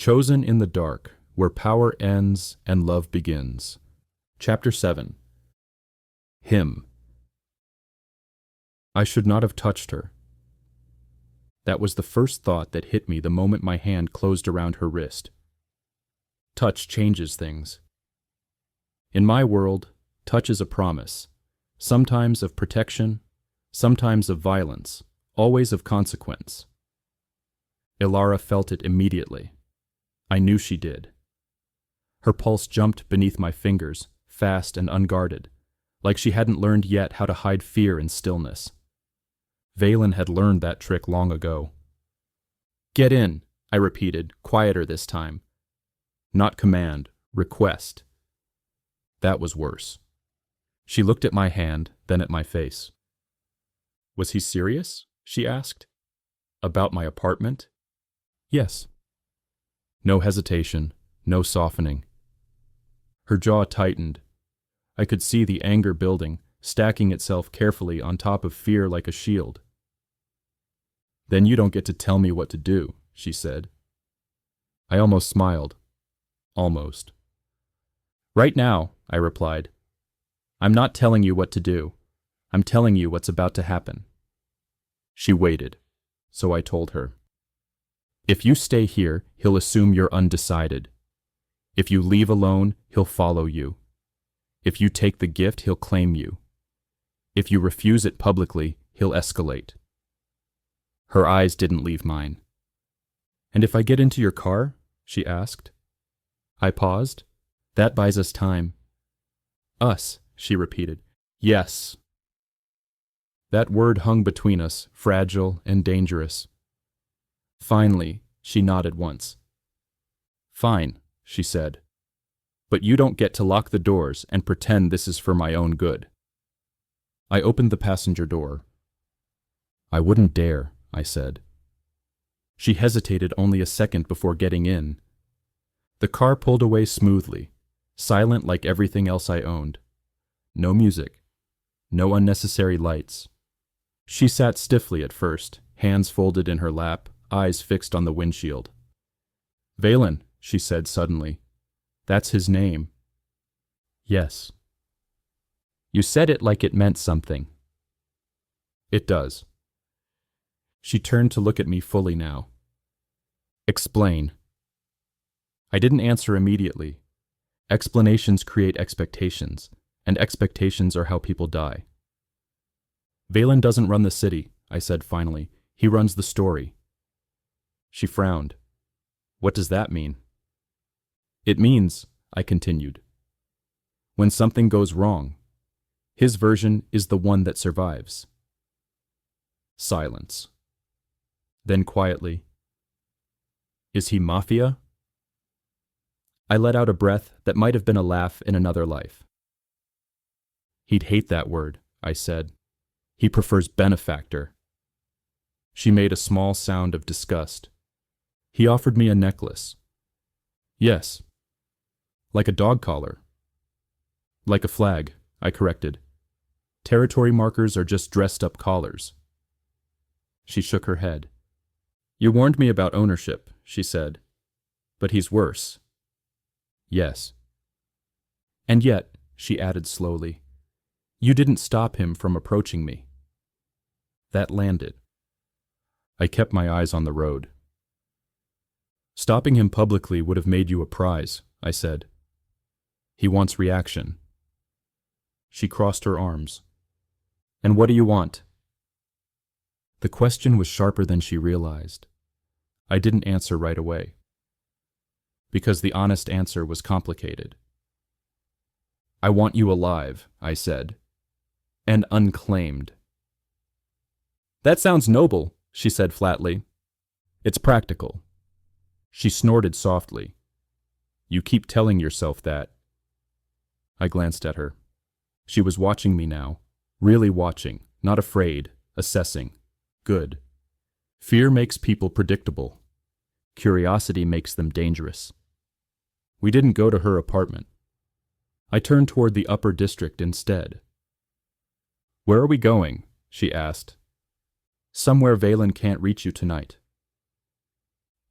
Chosen in the Dark, Where Power Ends and Love Begins. Chapter 7. Him. I should not have touched her. That was the first thought that hit me the moment my hand closed around her wrist. Touch changes things. In my world, touch is a promise, sometimes of protection, sometimes of violence, always of consequence. Ilara felt it immediately. I knew she did. Her pulse jumped beneath my fingers, fast and unguarded, like she hadn't learned yet how to hide fear in stillness. Valen had learned that trick long ago. "Get in," I repeated, quieter this time. Not command, request. That was worse. She looked at my hand, then at my face. "Was he serious?" she asked. "About my apartment?" "Yes." No hesitation, no softening. Her jaw tightened. I could see the anger building, stacking itself carefully on top of fear like a shield. "Then you don't get to tell me what to do," she said. I almost smiled. Almost. "Right now," I replied, "I'm not telling you what to do. I'm telling you what's about to happen." She waited, so I told her. "If you stay here, he'll assume you're undecided. If you leave alone, he'll follow you. If you take the gift, he'll claim you. If you refuse it publicly, he'll escalate." Her eyes didn't leave mine. "And if I get into your car?" she asked. I paused. "That buys us time." "Us," she repeated. "Yes." That word hung between us, fragile and dangerous. Finally, she nodded once. "Fine," she said. "But you don't get to lock the doors and pretend this is for my own good." I opened the passenger door. "I wouldn't dare," I said. She hesitated only a second before getting in. The car pulled away smoothly, silent like everything else I owned. No music. No unnecessary lights. She sat stiffly at first, hands folded in her lap, eyes fixed on the windshield. "Valen," she said suddenly. "That's his name." "Yes." "You said it like it meant something." "It does." She turned to look at me fully now. "Explain." I didn't answer immediately. Explanations create expectations, and expectations are how people die. "Valen doesn't run the city," I said finally. "He runs the story." She frowned. "What does that mean?" "It means," I continued, "when something goes wrong, his version is the one that survives." Silence. Then quietly, "Is he mafia?" I let out a breath that might have been a laugh in another life. "He'd hate that word," I said. "He prefers benefactor." She made a small sound of disgust. "He offered me a necklace." "Yes." "Like a dog collar." "Like a flag," I corrected. "Territory markers are just dressed-up collars." She shook her head. "You warned me about ownership," she said. "But he's worse." "Yes." "And yet," she added slowly, "you didn't stop him from approaching me." That landed. I kept my eyes on the road. "Stopping him publicly would have made you a prize," I said. "He wants reaction." She crossed her arms. "And what do you want?" The question was sharper than she realized. I didn't answer right away, because the honest answer was complicated. "I want you alive," I said, "and unclaimed." "That sounds noble," she said flatly. "It's practical." She snorted softly. "You keep telling yourself that." I glanced at her. She was watching me now, really watching, not afraid, assessing. Good. Fear makes people predictable. Curiosity makes them dangerous. We didn't go to her apartment. I turned toward the upper district instead. "Where are we going?" she asked. "Somewhere Valen can't reach you tonight."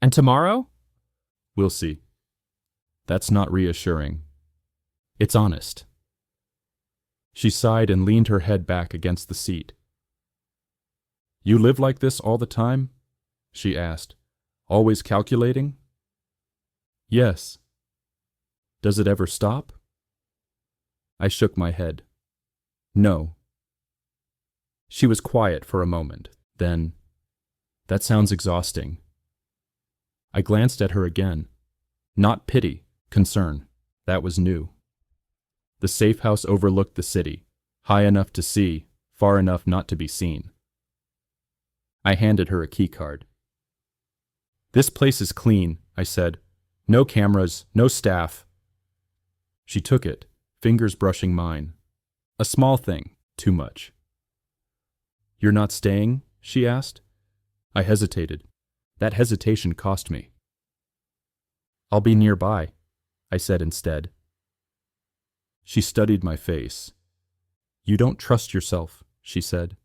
"And tomorrow?" We'll see. That's not reassuring. It's honest. She sighed and leaned her head back against the seat. You live like this all the time? She asked. Always calculating? Yes. Does it ever stop? I shook my head. No. She was quiet for a moment. Then, that sounds exhausting. I glanced at her again. Not pity, concern. That was new. The safe house overlooked the city, high enough to see, far enough not to be seen. I handed her a key card. This place is clean, I said. No cameras, no staff. She took it, fingers brushing mine. A small thing, too much. You're not staying? She asked. I hesitated. That hesitation cost me. I'll be nearby, I said instead. She studied my face. You don't trust yourself, she said.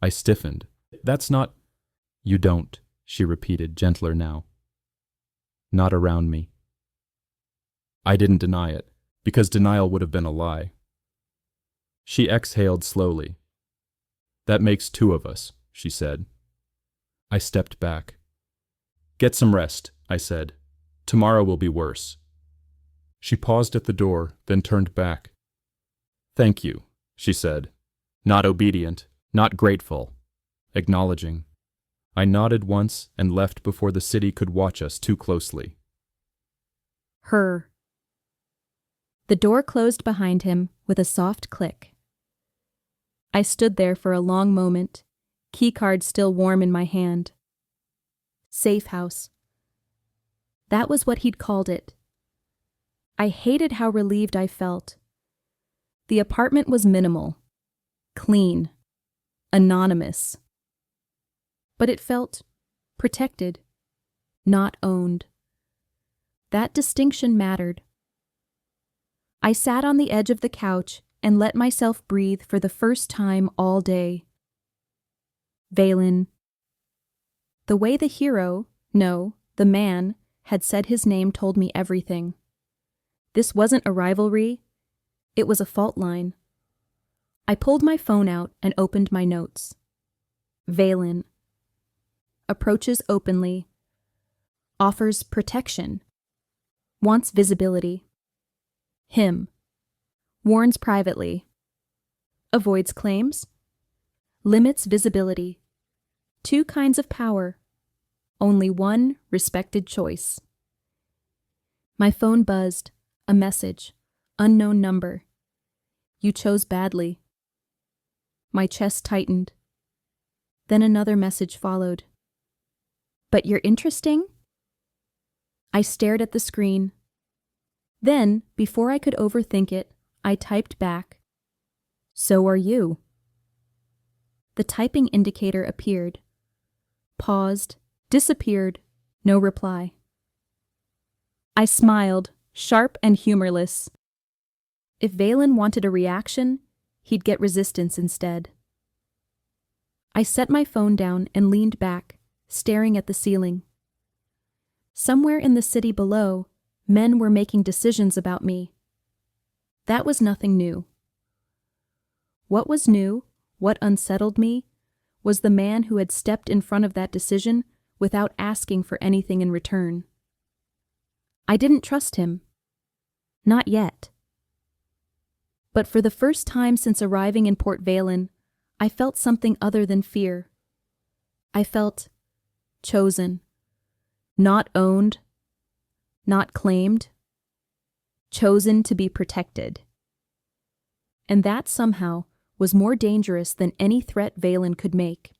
I stiffened. That's not... You don't, she repeated, gentler now. Not around me. I didn't deny it, because denial would have been a lie. She exhaled slowly. That makes two of us, she said. I stepped back. Get some rest, I said. Tomorrow will be worse. She paused at the door, then turned back. Thank you, she said. Not obedient, not grateful. Acknowledging. I nodded once and left before the city could watch us too closely. Her. The door closed behind him with a soft click. I stood there for a long moment, keycard still warm in my hand. Safe house. That was what he'd called it. I hated how relieved I felt. The apartment was minimal, clean, anonymous. But it felt protected, not owned. That distinction mattered. I sat on the edge of the couch and let myself breathe for the first time all day. Valen. The way the hero, no, the man, had said his name told me everything. This wasn't a rivalry, it was a fault line. I pulled my phone out and opened my notes. Valen. Approaches openly. Offers protection. Wants visibility. Him. Warns privately. Avoids claims. Limits visibility. Two kinds of power. Only one respected choice. My phone buzzed. A message. Unknown number. You chose badly. My chest tightened. Then another message followed. But you're interesting? I stared at the screen. Then, before I could overthink it, I typed back. So are you. The typing indicator appeared. Paused, disappeared, no reply. I smiled, sharp and humorless. If Valen wanted a reaction, he'd get resistance instead. I set my phone down and leaned back, staring at the ceiling. Somewhere in the city below, men were making decisions about me. That was nothing new. What was new, what unsettled me, was the man who had stepped in front of that decision without asking for anything in return. I didn't trust him. Not yet. But for the first time since arriving in Port Valen, I felt something other than fear. I felt chosen, not owned, not claimed, chosen to be protected. And that somehow was more dangerous than any threat Valen could make.